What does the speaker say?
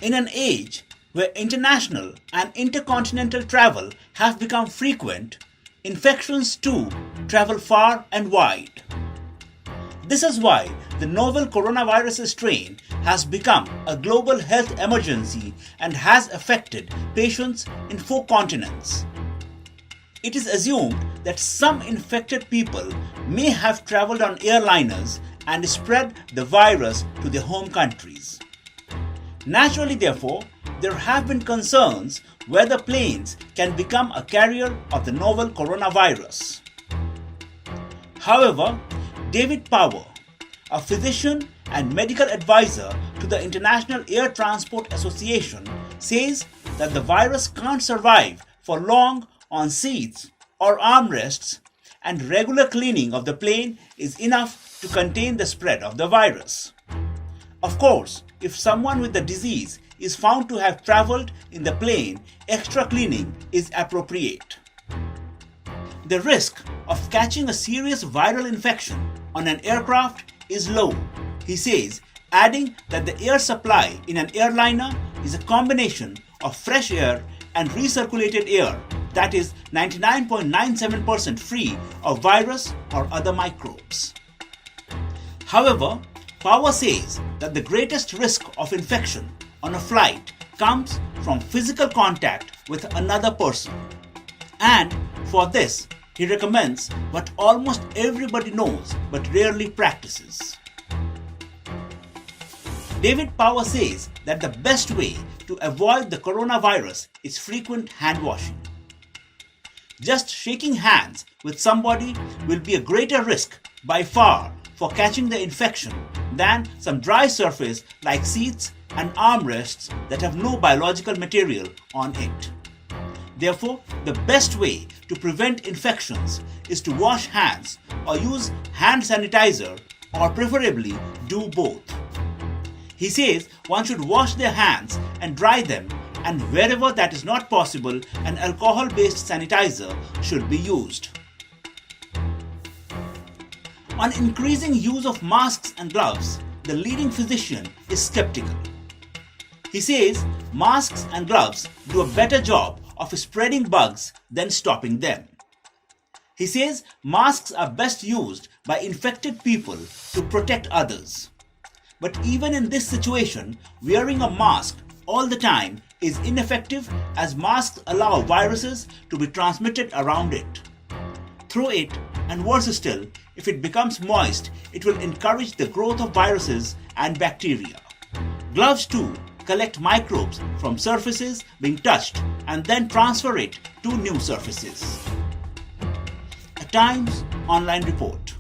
In an age where international and intercontinental travel have become frequent, infections too travel far and wide. This is why the novel coronavirus strain has become a global health emergency and has affected patients in 4 continents. It is assumed that some infected people may have traveled on airliners and spread the virus to their home countries. Naturally, therefore, there have been concerns whether planes can become a carrier of the novel coronavirus. However, David Power, a physician and medical advisor to the International Air Transport Association, says that the virus can't survive for long on seats or armrests, and regular cleaning of the plane is enough to contain the spread of the virus. Of course, if someone with the disease is found to have traveled in the plane, extra cleaning is appropriate. The risk of catching a serious viral infection on an aircraft is low, he says, adding that the air supply in an airliner is a combination of fresh air and recirculated air that is 99.97% free of virus or other microbes. However, Power says that the greatest risk of infection on a flight comes from physical contact with another person. And for this, he recommends what almost everybody knows but rarely practices. David Power says that the best way to avoid the coronavirus is frequent hand washing. Just shaking hands with somebody will be a greater risk by far for catching the infection than some dry surface like seats and armrests that have no biological material on it. Therefore, the best way to prevent infections is to wash hands or use hand sanitizer, or preferably do both. He says one should wash their hands and dry them, and wherever that is not possible, an alcohol-based sanitizer should be used. On increasing use of masks and gloves, the leading physician is skeptical. He says masks and gloves do a better job of spreading bugs than stopping them. He says masks are best used by infected people to protect others. But even in this situation, wearing a mask all the time is ineffective, as masks allow viruses to be transmitted around it. Through it, and worse still, if it becomes moist, it will encourage the growth of viruses and bacteria. Gloves too collect microbes from surfaces being touched and then transfer it to new surfaces. A Times online report.